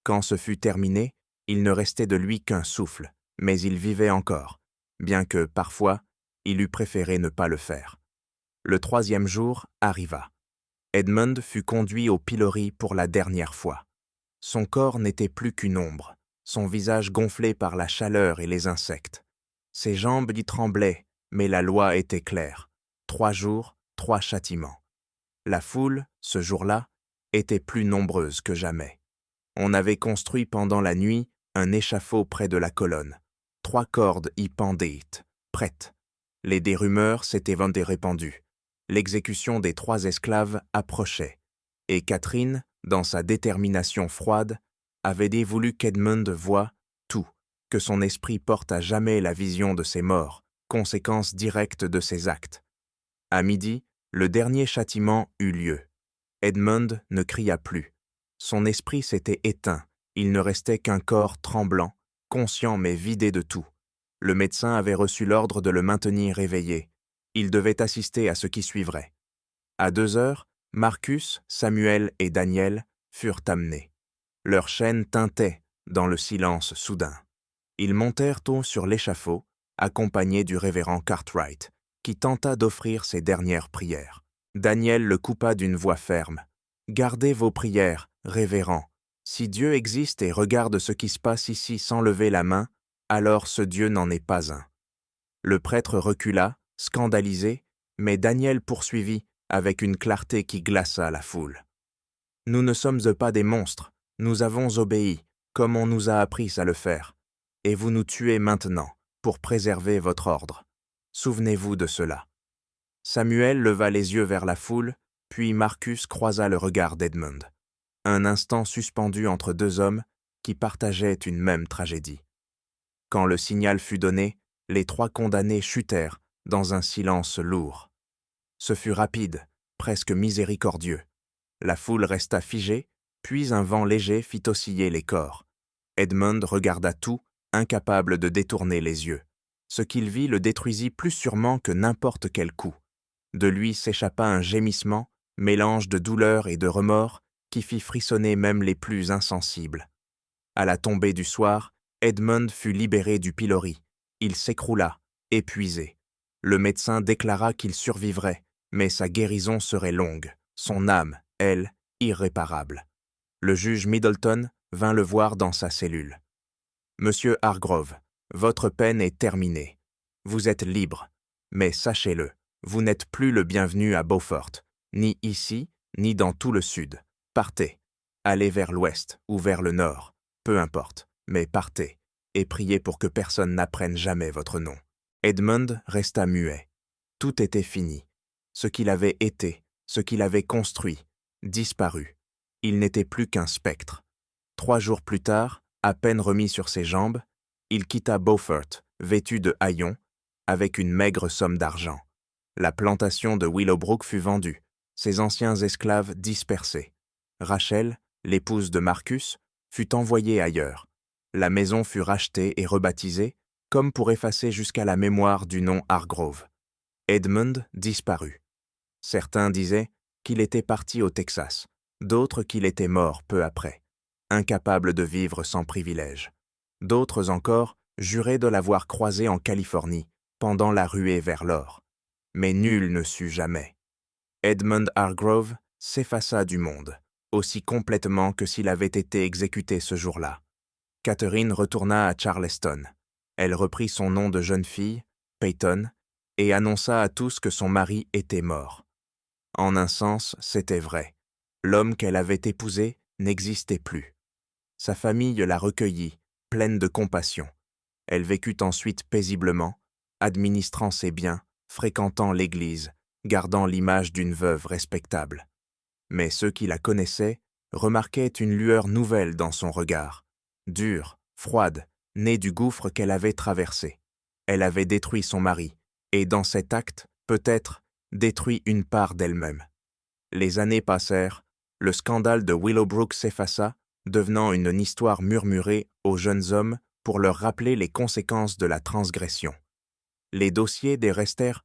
Quand ce fut terminé, il ne restait de lui qu'un souffle, mais il vivait encore, bien que, parfois, il eût préféré ne pas le faire. Le 3e jour arriva. Edmund fut conduit au pilori pour la dernière fois. Son corps n'était plus qu'une ombre, son visage gonflé par la chaleur et les insectes. Ses jambes y tremblaient, mais la loi était claire. 3 jours, 3 châtiments. La foule, ce jour-là, était plus nombreuse que jamais. On avait construit pendant la nuit un échafaud près de la colonne. 3 cordes y pendaient, prêtes. Les rumeurs s'étaient répandues. L'exécution des 3 esclaves approchait, et Catherine, dans sa détermination froide, avait voulu qu'Edmund voie tout, que son esprit porte à jamais la vision de ses morts, conséquence directe de ses actes. À midi, le dernier châtiment eut lieu. Edmund ne cria plus. Son esprit s'était éteint, il ne restait qu'un corps tremblant, conscient mais vidé de tout. Le médecin avait reçu l'ordre de le maintenir éveillé. Il devait assister à ce qui suivrait. À 2 heures, Marcus, Samuel et Daniel furent amenés. Leurs chaînes tintaient dans le silence soudain. Ils montèrent tôt sur l'échafaud, accompagnés du révérend Cartwright, qui tenta d'offrir ses dernières prières. Daniel le coupa d'une voix ferme. « Gardez vos prières, révérend. Si Dieu existe et regarde ce qui se passe ici sans lever la main, alors ce Dieu n'en est pas un. » Le prêtre recula, scandalisé, mais Daniel poursuivit avec une clarté qui glaça la foule. « Nous ne sommes pas des monstres, nous avons obéi, comme on nous a appris à le faire, et vous nous tuez maintenant pour préserver votre ordre. Souvenez-vous de cela. » Samuel leva les yeux vers la foule, puis Marcus croisa le regard d'Edmund. Un instant suspendu entre 2 hommes qui partageaient une même tragédie. Quand le signal fut donné, les 3 condamnés chutèrent dans un silence lourd. Ce fut rapide, presque miséricordieux. La foule resta figée, puis un vent léger fit osciller les corps. Edmund regarda tout, incapable de détourner les yeux. Ce qu'il vit le détruisit plus sûrement que n'importe quel coup. De lui s'échappa un gémissement, mélange de douleur et de remords, qui fit frissonner même les plus insensibles. À la tombée du soir, Edmund fut libéré du pilori. Il s'écroula, épuisé. Le médecin déclara qu'il survivrait, mais sa guérison serait longue, son âme, elle, irréparable. Le juge Middleton vint le voir dans sa cellule. « Monsieur Hargrove, votre peine est terminée. Vous êtes libre, mais sachez-le, vous n'êtes plus le bienvenu à Beaufort, ni ici, ni dans tout le sud. Partez, allez vers l'ouest ou vers le nord, peu importe, mais partez, et priez pour que personne n'apprenne jamais votre nom. » Edmund resta muet. Tout était fini. Ce qu'il avait été, ce qu'il avait construit, disparu. Il n'était plus qu'un spectre. 3 jours plus tard, à peine remis sur ses jambes, il quitta Beaufort, vêtu de haillons, avec une maigre somme d'argent. La plantation de Willowbrook fut vendue, ses anciens esclaves dispersés. Rachel, l'épouse de Marcus, fut envoyée ailleurs. La maison fut rachetée et rebaptisée, comme pour effacer jusqu'à la mémoire du nom Hargrove. Edmund disparut. Certains disaient qu'il était parti au Texas, d'autres qu'il était mort peu après, incapable de vivre sans privilège. D'autres encore juraient de l'avoir croisé en Californie, pendant la ruée vers l'or. Mais nul ne sut jamais. Edmund Hargrove s'effaça du monde, aussi complètement que s'il avait été exécuté ce jour-là. Catherine retourna à Charleston. Elle reprit son nom de jeune fille, Peyton, et annonça à tous que son mari était mort. En un sens, c'était vrai. L'homme qu'elle avait épousé n'existait plus. Sa famille la recueillit, pleine de compassion. Elle vécut ensuite paisiblement, administrant ses biens, fréquentant l'église, gardant l'image d'une veuve respectable. Mais ceux qui la connaissaient remarquaient une lueur nouvelle dans son regard, dure, froide, née du gouffre qu'elle avait traversé. Elle avait détruit son mari, et dans cet acte, peut-être, détruit une part d'elle-même. Les années passèrent, le scandale de Willowbrook s'effaça, devenant une histoire murmurée aux jeunes hommes pour leur rappeler les conséquences de la transgression. Les dossiers des restèrent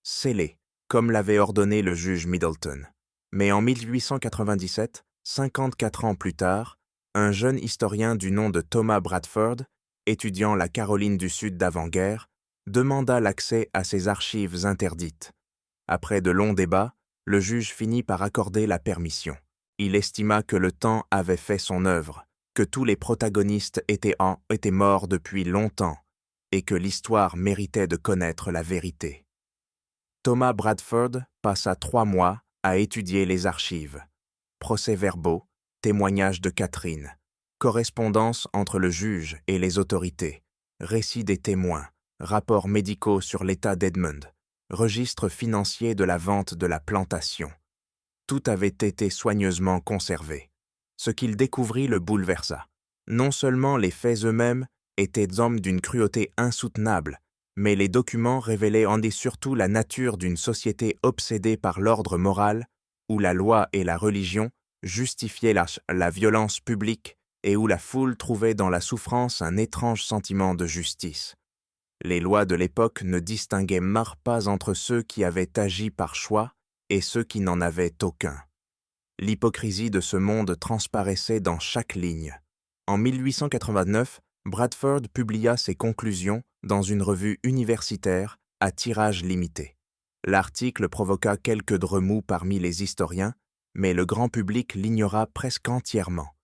scellés, comme l'avait ordonné le juge Middleton. Mais en 1897, 54 ans plus tard, un jeune historien du nom de Thomas Bradford, étudiant la Caroline du Sud d'avant-guerre, demanda l'accès à ces archives interdites. Après de longs débats, le juge finit par accorder la permission. Il estima que le temps avait fait son œuvre, que tous les protagonistes étaient morts depuis longtemps et que l'histoire méritait de connaître la vérité. Thomas Bradford passa 3 mois à étudier les archives. Procès-verbaux, témoignages de Catherine, correspondance entre le juge et les autorités, récits des témoins, rapports médicaux sur l'état d'Edmund, registre financier de la vente de la plantation. Tout avait été soigneusement conservé. Ce qu'il découvrit le bouleversa. Non seulement les faits eux-mêmes étaient hommes d'une cruauté insoutenable, mais les documents révélaient surtout la nature d'une société obsédée par l'ordre moral, où la loi et la religion justifiaient la violence publique et où la foule trouvait dans la souffrance un étrange sentiment de justice. Les lois de l'époque ne distinguaient pas entre ceux qui avaient agi par choix et ceux qui n'en avaient aucun. L'hypocrisie de ce monde transparaissait dans chaque ligne. En 1889, Bradford publia ses conclusions dans une revue universitaire à tirage limité. L'article provoqua quelques remous parmi les historiens, mais le grand public l'ignora presque entièrement.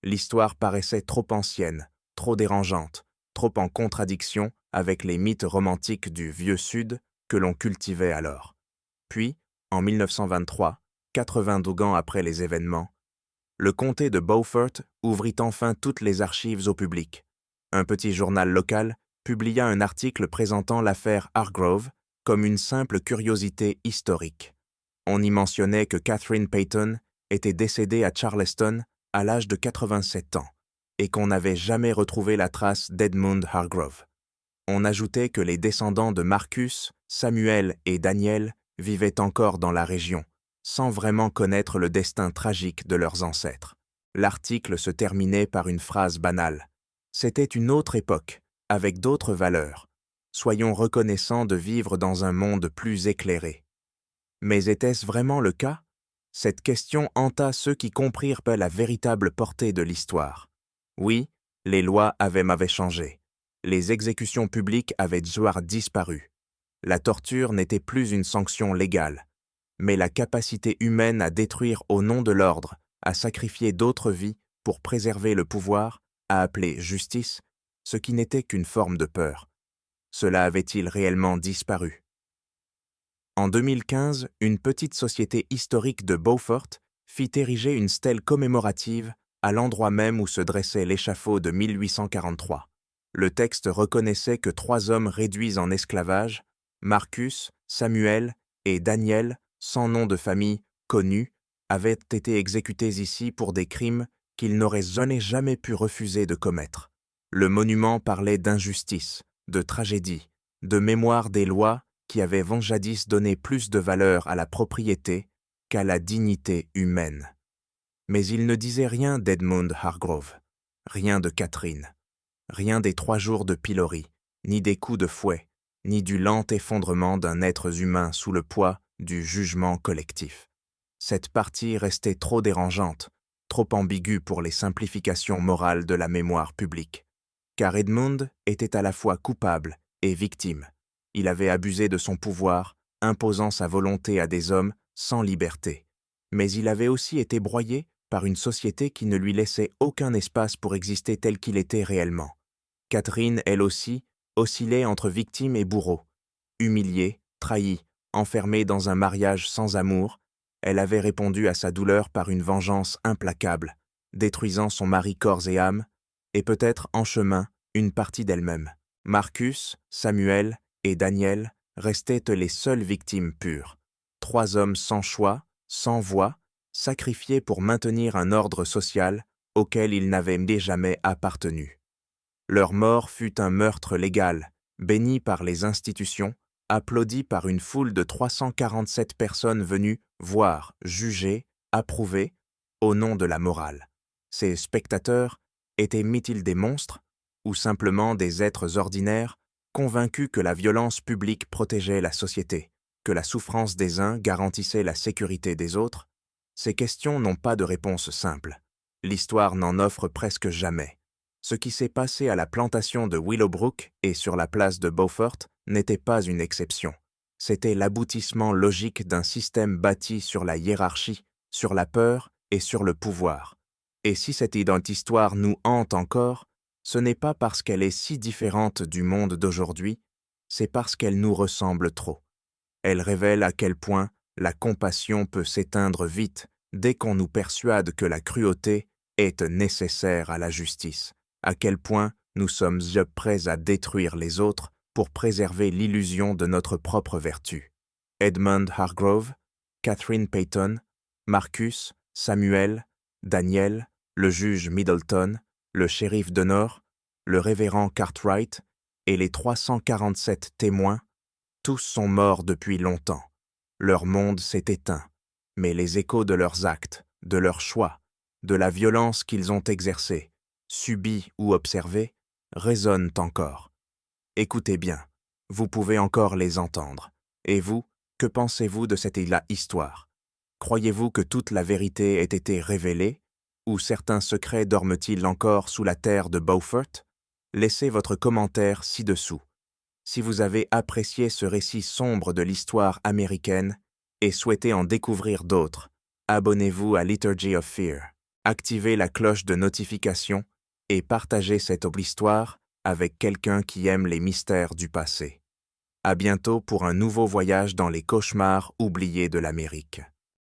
L'histoire paraissait trop ancienne, trop dérangeante, trop en contradiction avec les mythes romantiques du Vieux Sud que l'on cultivait alors. Puis, en 1923, 82 ans après les événements, le comté de Beaufort ouvrit enfin toutes les archives au public. Un petit journal local publia un article présentant l'affaire Hargrove comme une simple curiosité historique. On y mentionnait que Catherine Peyton était décédée à Charleston à l'âge de 87 ans et qu'on n'avait jamais retrouvé la trace d'Edmund Hargrove. On ajoutait que les descendants de Marcus, Samuel et Daniel vivaient encore dans la région, sans vraiment connaître le destin tragique de leurs ancêtres. L'article se terminait par une phrase banale. C'était une autre époque, avec d'autres valeurs. soyons reconnaissants de vivre dans un monde plus éclairé. Mais était-ce vraiment le cas? Cette question hanta ceux qui comprirent la véritable portée de l'histoire. Oui, les lois avaient changé. Les exécutions publiques avaient disparu. La torture n'était plus une sanction légale. Mais la capacité humaine à détruire au nom de l'ordre, à sacrifier d'autres vies pour préserver le pouvoir, à appeler justice, ce qui n'était qu'une forme de peur. Cela avait-il réellement disparu? En 2015, une petite société historique de Beaufort fit ériger une stèle commémorative à l'endroit même où se dressait l'échafaud de 1843. Le texte reconnaissait que 3 hommes réduits en esclavage, Marcus, Samuel et Daniel, sans nom de famille connu, avaient été exécutés ici pour des crimes qu'ils n'auraient jamais pu refuser de commettre. Le monument parlait d'injustice, de tragédie, de mémoire des lois qui avaient jadis donné plus de valeur à la propriété qu'à la dignité humaine. Mais il ne disait rien d'Edmund Hargrove, rien de Catherine, rien des 3 jours de pilori, ni des coups de fouet, ni du lent effondrement d'un être humain sous le poids du jugement collectif. Cette partie restait trop dérangeante, trop ambiguë pour les simplifications morales de la mémoire publique. Car Edmund était à la fois coupable et victime. Il avait abusé de son pouvoir, imposant sa volonté à des hommes sans liberté. Mais il avait aussi été broyé par une société qui ne lui laissait aucun espace pour exister tel qu'il était réellement. Catherine, elle aussi, oscillait entre victime et bourreau. Humiliée, trahie, enfermée dans un mariage sans amour, elle avait répondu à sa douleur par une vengeance implacable, détruisant son mari corps et âme, et peut-être en chemin une partie d'elle-même. Marcus, Samuel et Daniel restaient les seules victimes pures. 3 hommes sans choix, sans voix, sacrifiés pour maintenir un ordre social auquel ils n'avaient jamais appartenu. Leur mort fut un meurtre légal, béni par les institutions, applaudi par une foule de 347 personnes venues voir, juger, approuver, au nom de la morale. Ces spectateurs étaient-ils des monstres, ou simplement des êtres ordinaires, convaincus que la violence publique protégeait la société, que la souffrance des uns garantissait la sécurité des autres? Ces questions n'ont pas de réponse simple. L'histoire n'en offre presque jamais. Ce qui s'est passé à la plantation de Willowbrook et sur la place de Beaufort n'était pas une exception. C'était l'aboutissement logique d'un système bâti sur la hiérarchie, sur la peur et sur le pouvoir. Et si cette histoire nous hante encore, ce n'est pas parce qu'elle est si différente du monde d'aujourd'hui, c'est parce qu'elle nous ressemble trop. Elle révèle à quel point la compassion peut s'éteindre vite dès qu'on nous persuade que la cruauté est nécessaire à la justice, à quel point nous sommes prêts à détruire les autres pour préserver l'illusion de notre propre vertu. Edmund Hargrove, Catherine Payton, Marcus, Samuel, Daniel, le juge Middleton, le shérif de Nord, le révérend Cartwright et les 347 témoins, tous sont morts depuis longtemps. Leur monde s'est éteint, mais les échos de leurs actes, de leurs choix, de la violence qu'ils ont exercée, subie ou observée, résonnent encore. Écoutez bien, vous pouvez encore les entendre. Et vous, que pensez-vous de cette histoire? Croyez-vous que toute la vérité ait été révélée? Ou certains secrets dorment-ils encore sous la terre de Beaufort? Laissez votre commentaire ci-dessous. Si vous avez apprécié ce récit sombre de l'histoire américaine et souhaitez en découvrir d'autres, abonnez-vous à Liturgy of Fear, activez la cloche de notification et partagez cette histoire avec quelqu'un qui aime les mystères du passé. À bientôt pour un nouveau voyage dans les cauchemars oubliés de l'Amérique.